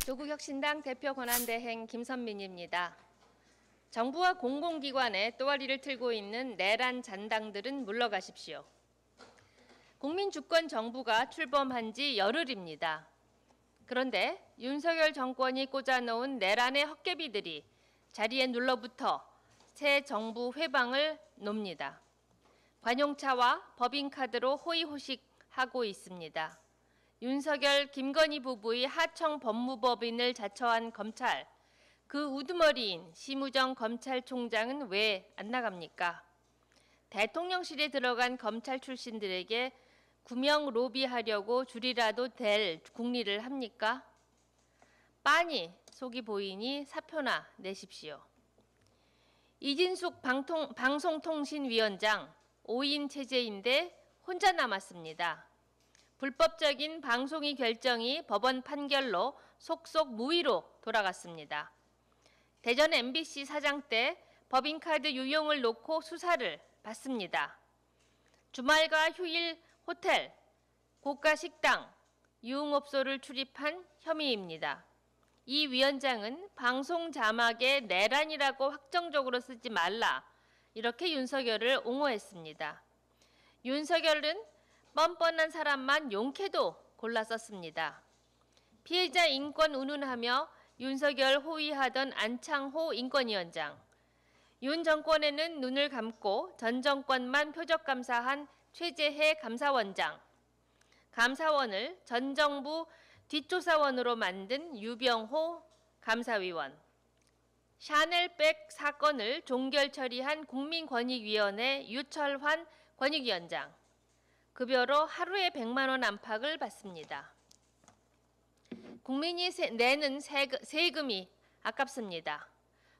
조국혁신당 대표 권한대행 김선민입니다. 정부와 공공기관에 또아리를 틀고 있는 내란 잔당들은 물러가십시오. 국민주권 정부가 출범한 지 열흘입니다. 그런데 윤석열 정권이 꽂아놓은 내란의 헛개비들이 자리에 눌러붙어 새 정부 회방을 놉니다. 관용차와 법인카드로 호의호식하고 있습니다. 윤석열, 김건희 부부의 하청 법무법인을 자처한 검찰, 그 우두머리인 심우정 검찰총장은 왜 안 나갑니까? 대통령실에 들어간 검찰 출신들에게 구명 로비하려고 줄이라도 될 국리를 합니까? 빤히 속이 보이니 사표나 내십시오. 이진숙 방송통신위원장 5인 체제인데 혼자 남았습니다. 불법적인 방송위 결정이 법원 판결로 속속 무위로 돌아갔습니다. 대전 MBC 사장 때 법인카드 유용을 놓고 수사를 받습니다. 주말과 휴일 호텔, 고가 식당, 유흥업소를 출입한 혐의입니다. 이 위원장은 방송 자막에 내란이라고 확정적으로 쓰지 말라, 이렇게 윤석열을 옹호했습니다. 윤석열은 뻔뻔한 사람만 용케도 골라 썼습니다. 피해자 인권 운운하며 윤석열 호위하던 안창호 인권위원장, 윤 정권에는 눈을 감고 전 정권만 표적감사한 최재해 감사원장, 감사원을 전 정부 뒷조사원으로 만든 유병호 감사위원, 샤넬백 사건을 종결 처리한 국민권익위원회 유철환 권익위원장, 급여로 하루에 100만 원 안팎을 받습니다. 국민이 내는 세금이 아깝습니다.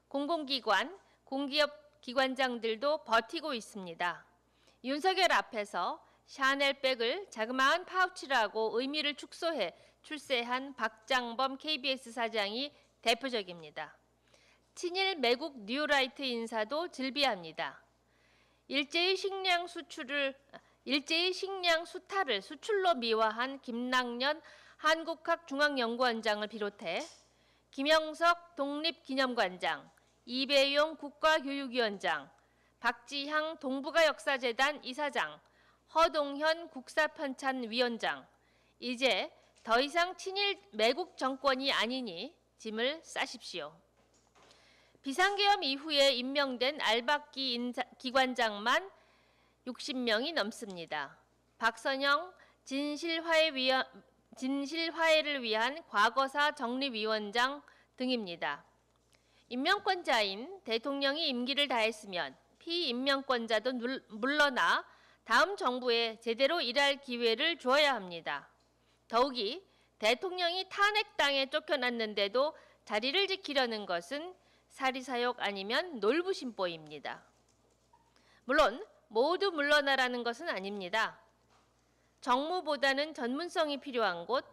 공공기관, 공기업 기관장들도 버티고 있습니다. 윤석열 앞에서 샤넬백을 자그마한 파우치라고 의미를 축소해 출세한 박장범 KBS 사장이 대표적입니다. 친일 매국 뉴라이트 인사도 즐비합니다. 일제히 식량 수탈을 수출로 미화한 김낙년 한국학중앙연구원장을 비롯해 김영석 독립기념관장, 이배용 국가교육위원장, 박지향 동북아역사재단 이사장, 허동현 국사편찬위원장, 이제 더 이상 친일 매국 정권이 아니니 짐을 싸십시오. 비상계엄 이후에 임명된 알박기 기관장만 60명이 넘습니다. 박선영 진실화해를 위한 과거사 정립위원장 등입니다. 임명권자인 대통령이 임기를 다했으면 피임명권자도 물러나 다음 정부에 제대로 일할 기회를 주어야 합니다. 더욱이 대통령이 탄핵당에 쫓겨났는데도 자리를 지키려는 것은 사리사욕 아니면 놀부심보입니다. 물론 모두 물러나라는 것은 아닙니다. 정무보다는 전문성이 필요한 곳,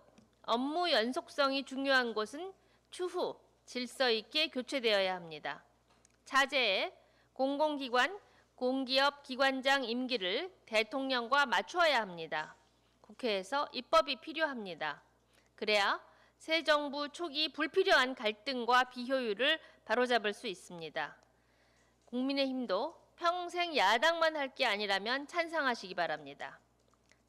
업무 연속성이 중요한 곳은 추후 질서 있게 교체되어야 합니다. 차제에 공공기관, 공기업 기관장 임기를 대통령과 맞추어야 합니다. 국회에서 입법이 필요합니다. 그래야 새 정부 초기 불필요한 갈등과 비효율을 바로잡을 수 있습니다. 국민의힘도 평생 야당만 할 게 아니라면 찬성하시기 바랍니다.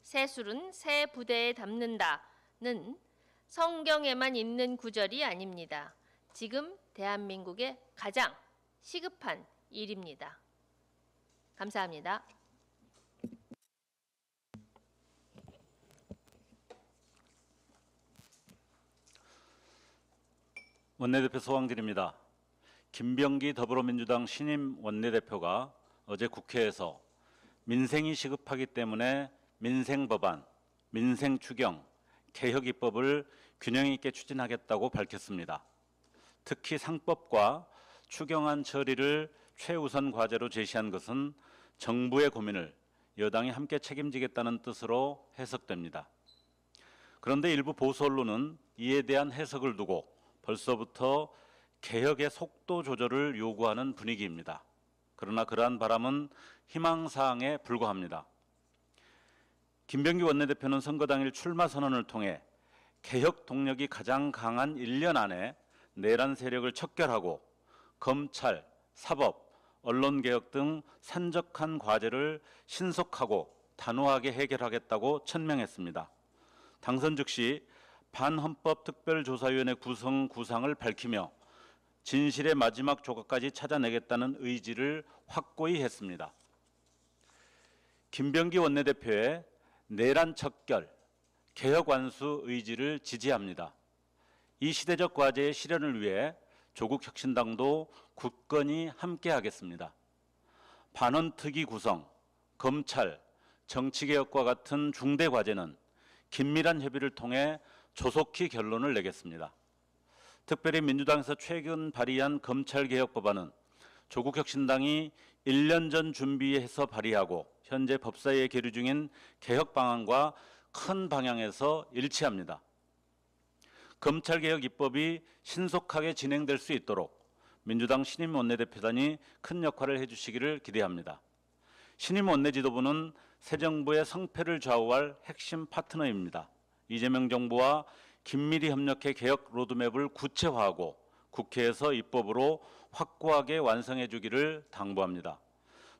새 술은 새 부대에 담는다는 성경에만 있는 구절이 아닙니다. 지금 대한민국의 가장 시급한 일입니다. 감사합니다. 원내대표 소왕드립니다. 김병기 더불어민주당 신임 원내대표가 어제 국회에서 민생이 시급하기 때문에 민생법안, 민생추경, 개혁입법을 균형 있게 추진하겠다고 밝혔습니다. 특히 상법과 추경안 처리를 최우선 과제로 제시한 것은 정부의 고민을 여당이 함께 책임지겠다는 뜻으로 해석됩니다. 그런데 일부 보수 언론은 이에 대한 해석을 두고 벌써부터 개혁의 속도 조절을 요구하는 분위기입니다. 그러나 그러한 바람은 희망사항에 불과합니다. 김병기 원내대표는 선거 당일 출마 선언을 통해 개혁 동력이 가장 강한 1년 안에 내란 세력을 척결하고 검찰, 사법, 언론개혁 등 산적한 과제를 신속하고 단호하게 해결하겠다고 천명했습니다. 당선 즉시 반헌법 특별조사위원회 구상을 밝히며 진실의 마지막 조각까지 찾아내겠다는 의지를 확고히 했습니다. 김병기 원내대표의 내란 척결, 개혁 완수 의지를 지지합니다. 이 시대적 과제의 실현을 위해 조국혁신당도 굳건히 함께하겠습니다. 반헌특위 구성, 검찰, 정치개혁과 같은 중대 과제는 긴밀한 협의를 통해 조속히 결론을 내겠습니다. 특별히 민주당에서 최근 발의한 검찰개혁 법안은 조국혁신당이 1년 전 준비해서 발의하고 현재 법사위에 계류 중인 개혁 방안과 큰 방향에서 일치합니다. 검찰개혁 입법이 신속하게 진행될 수 있도록 민주당 신임 원내대표단이 큰 역할을 해주시기를 기대합니다. 신임 원내지도부는 새 정부의 성패를 좌우할 핵심 파트너입니다. 이재명 정부와 긴밀히 협력해 개혁 로드맵을 구체화하고 국회에서 입법으로 확고하게 완성해 주기를 당부합니다.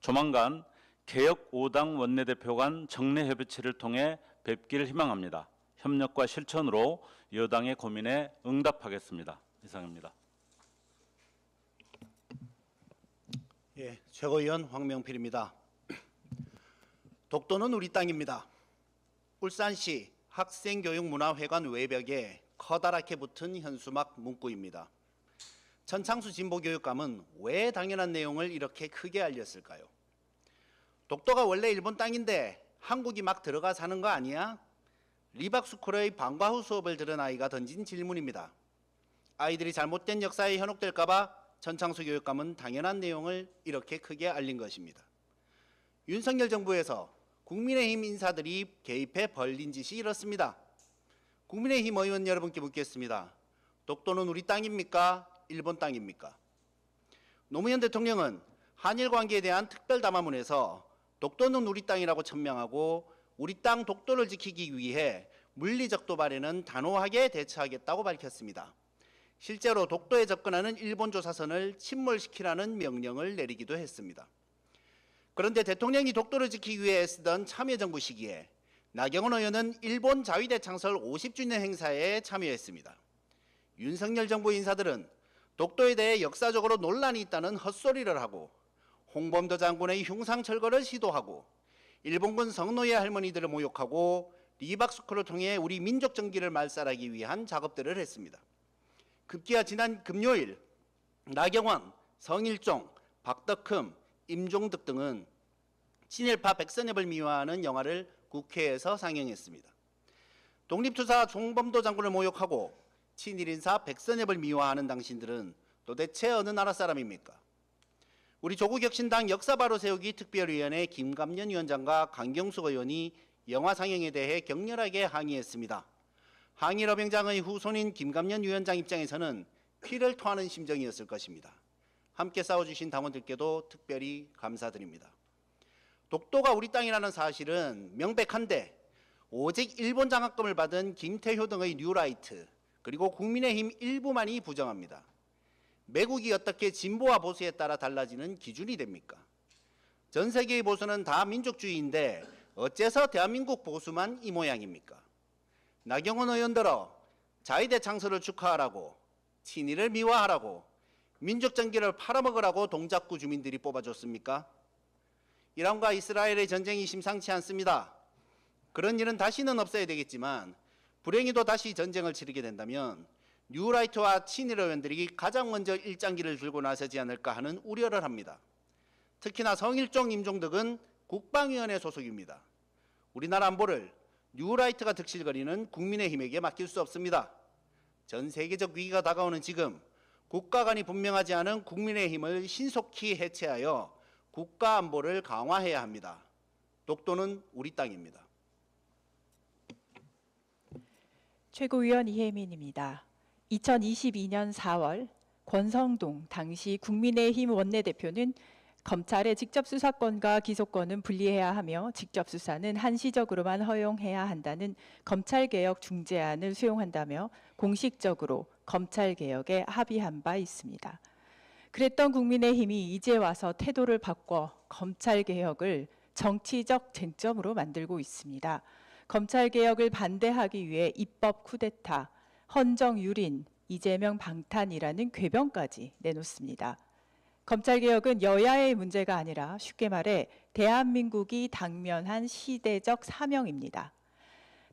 조만간 개혁 5당 원내대표 간 정례 협의체를 통해 뵙기를 희망합니다. 협력과 실천으로 여당의 고민에 응답하겠습니다. 이상입니다. 예, 최고위원 황명필입니다. 독도는 우리 땅입니다. 울산시 학생교육문화회관 외벽에 커다랗게 붙은 현수막 문구입니다. 천창수 진보교육감은 왜 당연한 내용을 이렇게 크게 알렸을까요? 독도가 원래 일본 땅인데 한국이 막 들어가 사는 거 아니야? 리박스쿨의 방과 후 수업을 들은 아이가 던진 질문입니다. 아이들이 잘못된 역사에 현혹될까 봐 천창수 교육감은 당연한 내용을 이렇게 크게 알린 것입니다. 윤석열 정부에서 국민의힘 인사들이 개입해 벌린 짓이 이렇습니다. 국민의힘 의원 여러분께 묻겠습니다. 독도는 우리 땅입니까? 일본 땅입니까? 노무현 대통령은 한일 관계에 대한 특별 담화문에서 독도는 우리 땅이라고 천명하고 우리 땅 독도를 지키기 위해 물리적 도발에는 단호하게 대처하겠다고 밝혔습니다. 실제로 독도에 접근하는 일본 조사선을 침몰시키라는 명령을 내리기도 했습니다. 그런데 대통령이 독도를 지키기 위해 애쓰던 참여정부 시기에 나경원 의원은 일본 자위대 창설 50주년 행사에 참여했습니다. 윤석열 정부 인사들은 독도에 대해 역사적으로 논란이 있다는 헛소리를 하고 홍범도 장군의 흉상 철거를 시도하고 일본군 성노예 할머니들을 모욕하고 리박스쿨을 통해 우리 민족 정기를 말살하기 위한 작업들을 했습니다. 급기야 지난 금요일 나경원, 성일종, 박덕흠, 임종득 등은 친일파 백선엽을 미화하는 영화를 국회에서 상영했습니다. 독립투사 송범도 장군을 모욕하고 친일인사 백선엽을 미화하는 당신들은 도대체 어느 나라 사람입니까? 우리 조국혁신당 역사바로 세우기 특별위원회 김감년 위원장과 강경숙 의원이 영화 상영에 대해 격렬하게 항의했습니다. 항일업행장의 후손인 김감년 위원장 입장에서는 피를 토하는 심정이었을 것입니다. 함께 싸워주신 당원들께도 특별히 감사드립니다. 독도가 우리 땅이라는 사실은 명백한데 오직 일본 장학금을 받은 김태효 등의 뉴라이트 그리고 국민의힘 일부만이 부정합니다. 매국이 어떻게 진보와 보수에 따라 달라지는 기준이 됩니까? 전 세계의 보수는 다 민족주의인데 어째서 대한민국 보수만 이 모양입니까? 나경원 의원들어 자위대 창설을 축하하라고 친일을 미화하라고 민족정기를 팔아먹으라고 동작구 주민들이 뽑아줬습니까? 이란과 이스라엘의 전쟁이 심상치 않습니다. 그런 일은 다시는 없어야 되겠지만 불행히도 다시 전쟁을 치르게 된다면 뉴라이트와 친일 의원들이 가장 먼저 일장기를 들고 나서지 않을까 하는 우려를 합니다. 특히나 성일종, 임종덕은 국방위원회 소속입니다. 우리나라 안보를 뉴라이트가 득실거리는 국민의힘에게 맡길 수 없습니다. 전 세계적 위기가 다가오는 지금 국가 간이 분명하지 않은 국민의힘을 신속히 해체하여 국가 안보를 강화해야 합니다. 독도는 우리 땅입니다. 최고위원 이혜민입니다. 2022년 4월 권성동 당시 국민의힘 원내대표는 검찰의 직접 수사권과 기소권은 분리해야 하며 직접 수사는 한시적으로만 허용해야 한다는 검찰개혁 중재안을 수용한다며 공식적으로 검찰개혁에 합의한 바 있습니다. 그랬던 국민의힘이 이제 와서 태도를 바꿔 검찰개혁을 정치적 쟁점으로 만들고 있습니다. 검찰개혁을 반대하기 위해 입법 쿠데타, 헌정 유린, 이재명 방탄이라는 궤변까지 내놓습니다. 검찰개혁은 여야의 문제가 아니라 쉽게 말해 대한민국이 당면한 시대적 사명입니다.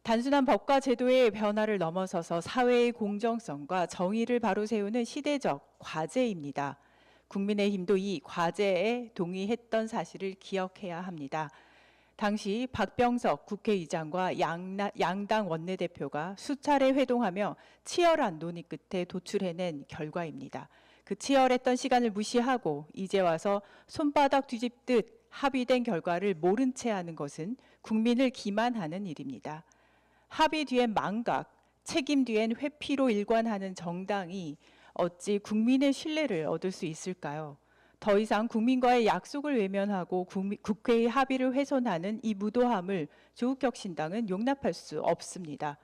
단순한 법과 제도의 변화를 넘어서서 사회의 공정성과 정의를 바로 세우는 시대적 과제입니다. 국민의힘도 이 과제에 동의했던 사실을 기억해야 합니다. 당시 박병석 국회의장과 양당 원내대표가 수차례 회동하며 치열한 논의 끝에 도출해낸 결과입니다. 그 치열했던 시간을 무시하고 이제 와서 손바닥 뒤집듯 합의된 결과를 모른 채 하는 것은 국민을 기만하는 일입니다. 합의 뒤엔 망각, 책임 뒤엔 회피로 일관하는 정당이 어찌 국민의 신뢰를 얻을 수 있을까요? 더 이상 국민과의 약속을 외면하고 국회의 합의를 훼손하는 이 무도함을 조국혁신당은 용납할 수 없습니다.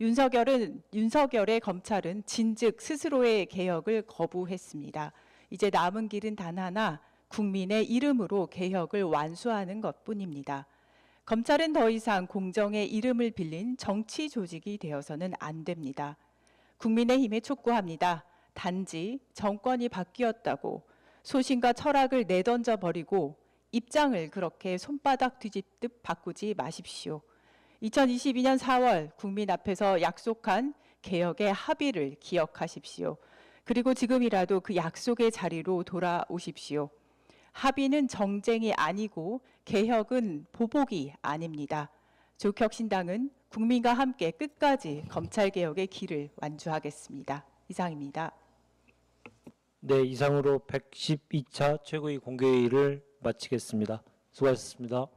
윤석열의 검찰은 진즉 스스로의 개혁을 거부했습니다. 이제 남은 길은 단 하나, 국민의 이름으로 개혁을 완수하는 것뿐입니다. 검찰은 더 이상 공정의 이름을 빌린 정치 조직이 되어서는 안 됩니다. 국민의힘에 촉구합니다. 단지 정권이 바뀌었다고 소신과 철학을 내던져 버리고 입장을 그렇게 손바닥 뒤집듯 바꾸지 마십시오. 2022년 4월 국민 앞에서 약속한 개혁의 합의를 기억하십시오. 그리고 지금이라도 그 약속의 자리로 돌아오십시오. 합의는 정쟁이 아니고 개혁은 보복이 아닙니다. 조국혁신당은 국민과 함께 끝까지 검찰개혁의 길을 완주하겠습니다. 이상입니다. 네, 이상으로 112차 최고위 공개회의를 마치겠습니다. 수고하셨습니다.